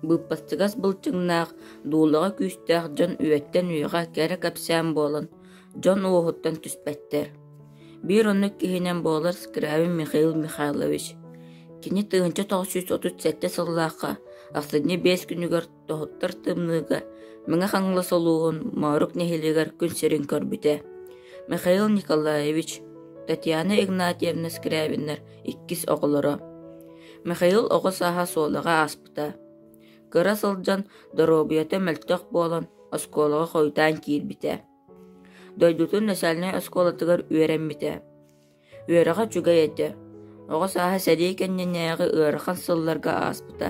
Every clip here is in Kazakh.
Быппастыгас былчыңнаах дуулаға күүстәэх дьон үөттэн үөҕэ кэрэ кэпсээн буолан, дьон уоһуттан түспэттэр. Биир оннук киһинэн буолар Скрябин Михаил Михайлович. Кини 1937 сыллаахха ахсыдни 5 күнүгөр тоһуттар тымныыга миҥэ хаҥла солуун моорук нэһилигэр күн сирин көрбүтэ. Михаил Николаевич, Татьяна Игнатьевна Скрябиннер иккис оҕолоро. Михаил оҕо сааһа суолаҕа ааспыта. Кыра сылдьан доробуйата мөлтөх буолан оскуолаҕа хойутаан киирбитэ. Дойдутун начальный оскуолатыгар үөрэммитэ. Үөрэҕэ чуга этэ. Оҕо сааһа сэрии кэннэнээҕи ыарахан сылларга ааспыта.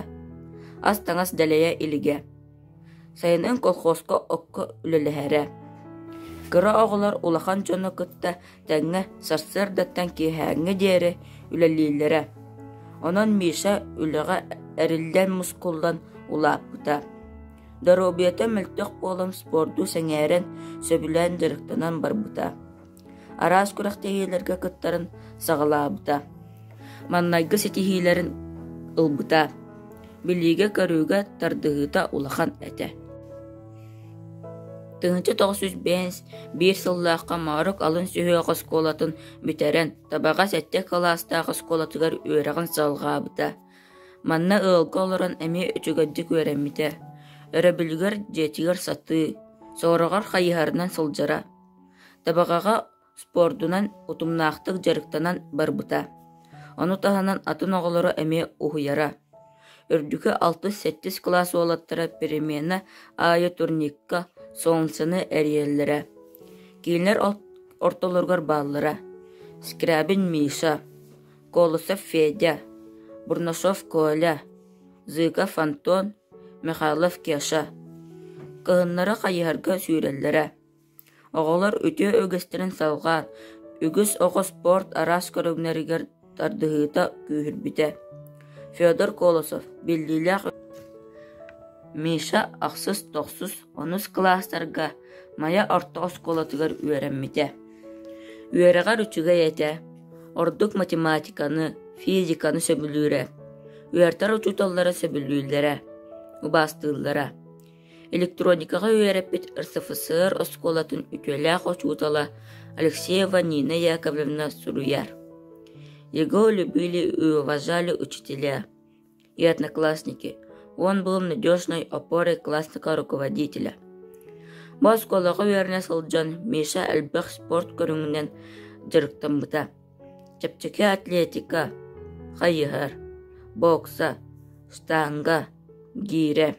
Ас таңас дэлэйэ илигэ. Сайынын колхозко окко үлэлэһэрэ. Кыра оҕолор улахан дьоно кытта тэҥҥэ сарсыардаттан киэһээҥҥэ диэри үлэлииллэрэ. Онон Миша үлэҕэ эриллэн мускуллан улааппыта. Доробуйата мөлтөх буолан спорду сэҥээрэн сөбүлээн дьырыктанан барбыта. Араас күрэхтэһиилэргэ кыттарын саҕалаабыта. Маннайгы ситиһиилэрин ылбыта. Билиигэ көрүүгэ тардыһыыта улахан этэ. 1905 сыллаахха моорук алын сүһүөҕө оскуолатын бүтэрэн табаҕа сэттэ кылаастаах оскуолатыгар үөрэҕин салҕаабыта. Манна ыалга олорон эми үчүгэддик үөрэммитэ. Өрөбүлүгэр дьиэтигэр сатыы, соороҕор хайыһарынан сылдьара. Табаҕаҕа спордунан утумнаахтык дьарыктанан барбыта. Ону таһынан атын оҕолоро эми уһуяра. Үрдүкэ 6-7 класс уолаттара перемена аайы турникка соонсыны эриэллэрэ. Кииннер ортолоргор бааллара. Скрябин Миша, Колосов Федя, Бурнашов Коля, Зыков Антон, Михайлов Кеша. Кыһыннара хайыһарга сүүрэллэрэ. Оҕолор үтүө өгөстерин салгаар, үгүс оҕо спорт араас көрүгнэригэр тардыһыыта күүһүрбүтэ. Федор Колосов, биллилээх Миша ахсыс тохсус 10 класстарга мая орто оскуолатыгар үөрэммитэ. Үөрэҕэр үчүгэй этэ. Ордук математиканы, физиканы сөбүлүүрэ. Үөртар учуталлара сөбүлүүллэрэ. Убастыыллара. Электроникаға үөрэппит РСФСР оскуолатын үтүэлээх очуутала Алексеева Нина Яковлевна Суруяр. Его любили и уважали учителя и одноклассники. Он был надежной опорой классного руководителя. Москолаға үөрнэ сылдьан Миша элбэх спорт көрүңүнэн дьырыктаммыта. Чепчеке атлетика, хайыһар, бокса, штанга, гире.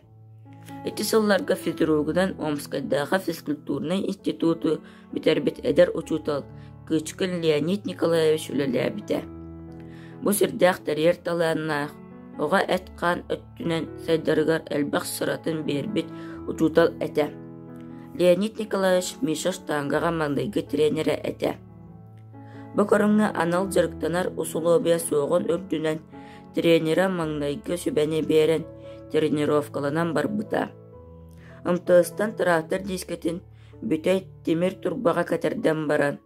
Эти сылларга физругунан Омскайдагы физкультурный институту битербит эдер учутал Кычкын Леонид Николаевич үлэлээбитэ. Бу сирдээх тэрьер талааннаах оҕа эт хаан өттүнэн сайдарыгар элбэх сыратын биэрбит учутал этэ. Леонид Николаевич Миша штангаға маңдайгы тренеры этэ. Бу көрүңҥэ анал дьырыктанар усулуобия суоҕун үрдүнэн тренера маңдайгы сүбэни биэрэн тренировкаланан барбыта. Ымтыыстан трактор дискетин бүтэй тимир турбаға кэтердэн баран.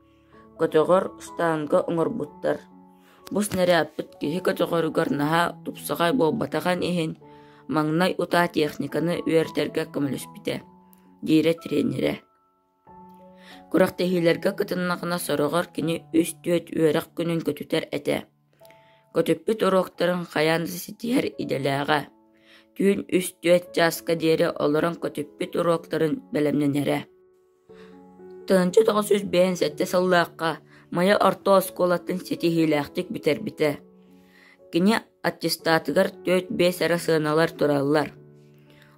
Көтөгөр штанга оҥорбуттар. Бус нэрээппит киһи көтөгөрүгөр наһа тупсаҕай буолбатаҕан иһин маҥнай утаа техниканы үөртэргэ көмөлөспүтэ. Диирэ тренере. Курэхтэһиилэргэ кытыннаҕына сороҕор кини 3-4 үөрэх күнүн көтүтэр этэ. Көтүппүт уроктарын хайаанысы ситиһэр иделээҕэ. Түүн 3-4 чааска диэри олорон көтүппүт уроктарын бэлэмнэнэрэ. 1907 сыллаахха мая орто оскуолатын ситиһиилээхтик битербитэ. Кини аттестатыгар 4-5 ара сыаналар тураллар.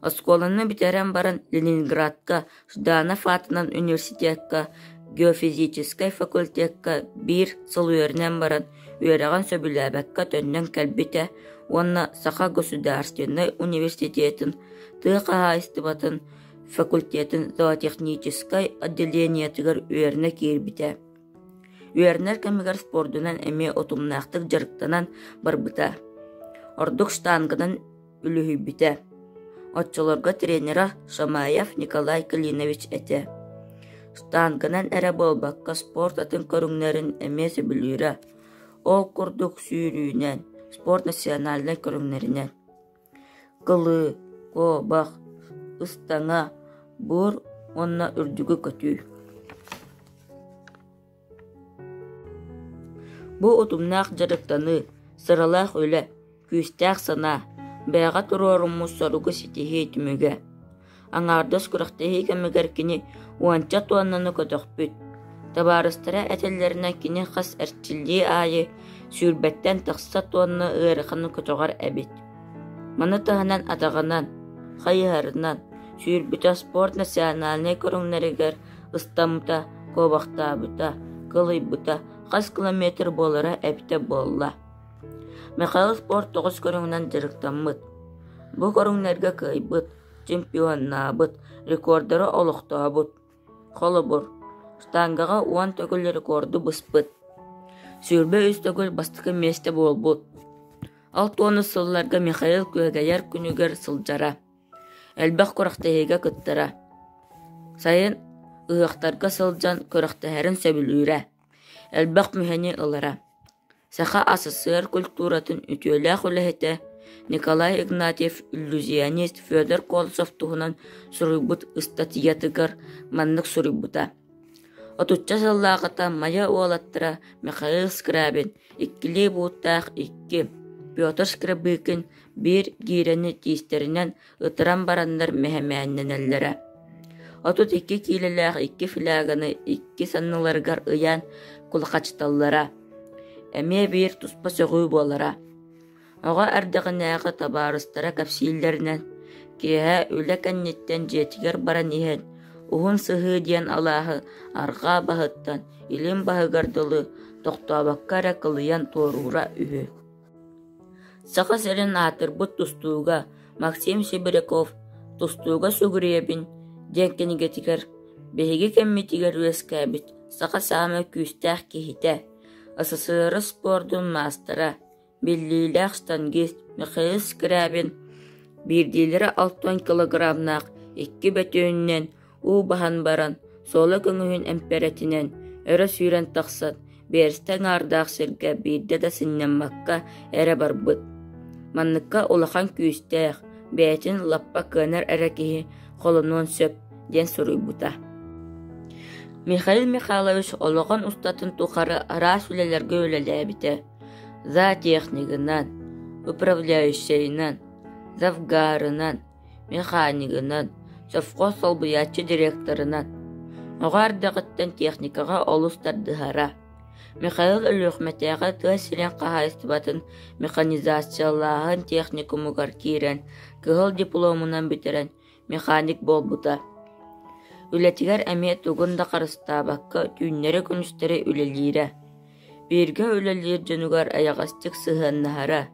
Оскуоланы битерэн баран Ленинградка, Жданов атынан университетка, геофизическай факультетка бир сыл үөрнэн баран үөрэҕэн сөбүлээбэкка төннөн кэлбитэ, уонна Саха государственный университетін, тыаха истыбатын факультетін зоотехническай отделениятыгар үөрнэ киирбитэ. Үөрнэр кэмигэр спордунан эми отумнаахтык дьырыктанан барбыта. Ордук штангынан үлүһүйбүтэ. Отчолорга тренера Шамаев Николай Калинович этэ. Штанганан эрэ болбакка спорт атын көрүңнэрин эме сөбүлүүрэ. Ол курдук сүүрүүнэн, спорт национальный көрүңнэринэн. Кылы, кобах, ыстаңа, бур, онна үрдүгү көтүү. Бу утумнаах жарыктаны, сыралаах өле, күстәк сана, бәға туроруммус соругу ситихи түмүгө. Аңардос күрәхтәһи кәмегәр кини уанча туаннаны көтөкпүт. Табарыстыра әтелләренә кини хас әрчилли айы сүрбәттән тақса туанны ырыханы көтөгәр әбит. Маны таханан атағанан, хайыһарынан, сүрбүтә спорт национальный көрүңнәрегәр ыстамыта, кобахтабыта, кылыйбыта, хас километр болара әбите болла. Михаил спорт 9 көрүңнән директаммыт. Бу көрүңнәргә кыйбыт, чемпионнабыт, рекордары олуқтабыт. Холобур, штангаға 10 төгіл рекорды бұспыт. Сүрбе үз төгіл бастықы месте болбыт. 6 сылларға Михаил көгәйер күнігер сылжара. Әлбәқ көріқтәйге күттіра. Сайын ұйықтарға сылжан көріқтәйерін сөбілуіре. Әлбәқ мүхәне ылыра. Саха АССР культуратын үтөлі құлығыты Николай Игнатьев, иллюзионист Федор Колосов туһунан сурыйбут статьятыгар маннык сурыйбута. Отучча сыллаагата мая уолаттыра Михаил Скрабин, иккили буттаах 2, Петр Скрабыкин 1 гирени тиистеринен ытыран бараннар мехемәнненелләре. Отут 2 килеләах 2 филяганы 2 санныларгар ыян кулхачталлара. Әме 1 туспа сөгүй болара. Оға әрдіғінәғі табарыстыра кәпсийлерінен, кеға үлі кәннеттен жетігер баран ехен, ұғын сығы ден алағы арға бағыттан, илім бағығардылы, тоқтабаққара қылыян торура үйі. Сақы сәрін атыр бұт тұстуға, Максим Сибиряков тұстуға сүгіребін, денкенеге тігер, бәйгі кәмметігер өскәбіт, сақы сағымы күстәқ кехіте, СССР спордың мастера, Биллилях штангист Михаил Скрабин бирдилері 60 килограмнақ 2 бәтөөннен у бахан баран солы көңүһүн эмперетинен өрө сүйрен тақсат берстен ардақ сирге бирде да синнен макка эре барбыт. Манныкка улахан күүстәэх бәтин лаппа көнер әрекеһи холонон сөп ден суруйбута. Михаил Михайлович олоған устатын тухары ара сүлелерге өлеләбите. За технигынан, управляющейнан, завгарынан, механигынан, совхоз солбуячы директорынан. Оғар дағыттан техникаға олустардыхара. Михаил Өлөхметеға тәсілен қағайыстыбатын механизациялағын техникумугар кирен, кығыл дипломынан бітерен механик болбута. Үлетігер әме туғында қарыстабаққа түйіннері күністері үлелейре. Бірге өлелер жөнігар аяғастық сығаннахара,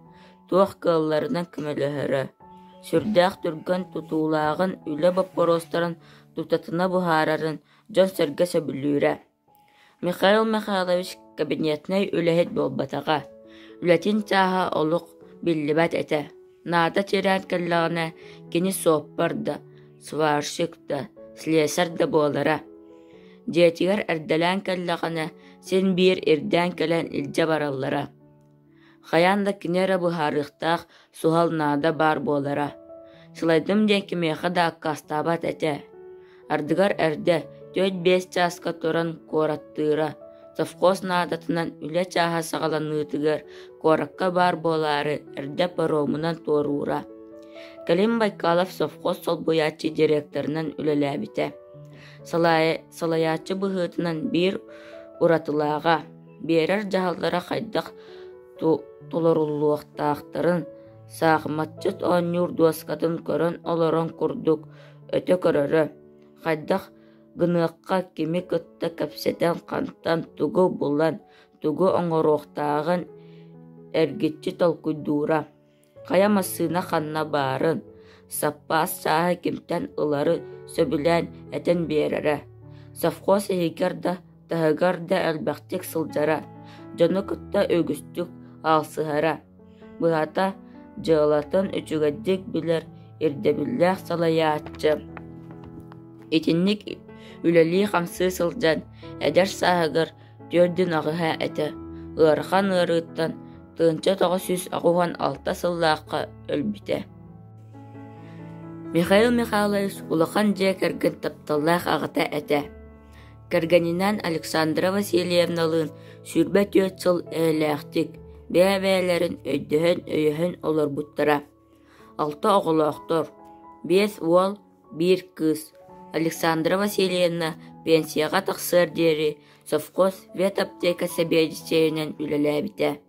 туақ қылларынан көмеліхара. Сүрдәқ түрген тұтулағын үлі баппоростарын тұтатына бұхарарын жон сәрге сөбілуіре. Михаил Михайлович кабинетнай үләхет болбатаға. Үләтін таға олық білібәт әті. Нада терән кәллағына кені соқпарда, сваршықта, слесарда болара. Жетігер әрдәлән кәллағына сен бір ерден кәлән илже бараллара. Хаянда кинера бұхарықтақ суғал нада бар болара. Сылайдым ден кемеға да аққастабат әті. Ардығар әрді 4-5 часқа тұран кораттыра. Совхоз надатынан үлі чаға сағаланытығыр коракка бар болары әрді паромынан торура. Калим Байкалов совхоз солбуячы директорынан үлеләбіте. Салаячы бұғытынан бір уратылаға, берер жағалдара қайдақ толырулуақтақтарын сағыматчыт онюр дуаскатын көрін олырын күрдік өте көрірі. Қайдақ гыныққа кемі күтті кәпсетен қанттан түгі бұлан, түгі оңыроқтағын әргетчі толкүйдура. Қаямасына қанна барын, саппас сағы кемтен ылары сөбілән әтен берері. Совхоз егерді тағығарды әлбәқтек сылжара, жоны күтті өгістік алсығара. Бұғата жылатын үчігәддік білер ердебілләқ салаятчы. Етіннік үләлі қамсы сылжан, әдер сағығыр түрдің ағыға әті. Ғырхан ғырыттан тыңча 900 ағуған 6 сыллаққа өлбіте. Михаил Михайлович улахан же кэргэн тапталлах агата эте. Кэргэнинан Александра Васильевналын сүрбэ төт сыл элэхтик, бэбэлэрин өйдөһөн олар буттара. 6 оголоохтор, 5 уол, 1 кыз. Александра Васильевна пенсияға тақсыр дери совхоз вет аптека сәбейдісейінен үлеләбіті.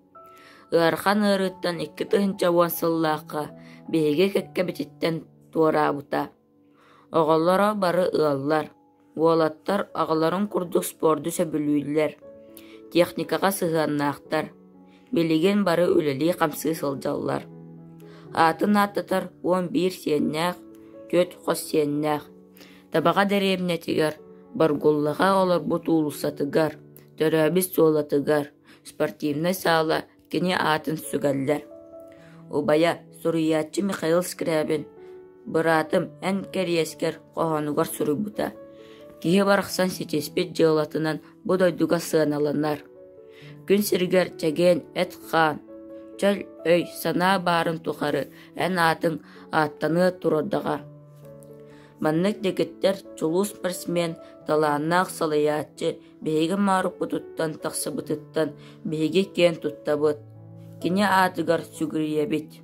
Ыархан ырыттан 2 тыһынча уон сыллаққа бейге кәкке бітіттен туарабыта. Оғаллара бары ыаллар. Уолаттар ағаларын курдук спорду сөбүлүйлер. Техникаға сыһаннаақтар. Билеген бары үлели қамсы сылжаллар. Атын аттатар 11 сеннәқ, 4 қос сеннәқ. Табаға дәребнетігер, баргуллаға олар бұтулысатыгар, төрәбіс солатыгар, спортивный сала кені атын сүгәлләр. Убая суруятчы Михаил Скрябин, бұратым ән кәріескер қоғануғар сүрі бұта. Кие барықсан сетеспет жылатынан бұдойдуға сығаналанар. Күн сіргер чәген әт қан, чөл өй сана барын тұқары ән атын аттаны тұроддаға. Маннык дегеттер чулус спортсмен талааннаах салаятчы бейге марук бутуттан тақсы бутыттан бейге кен туттабыт. Кене атыгар сүгірие бит.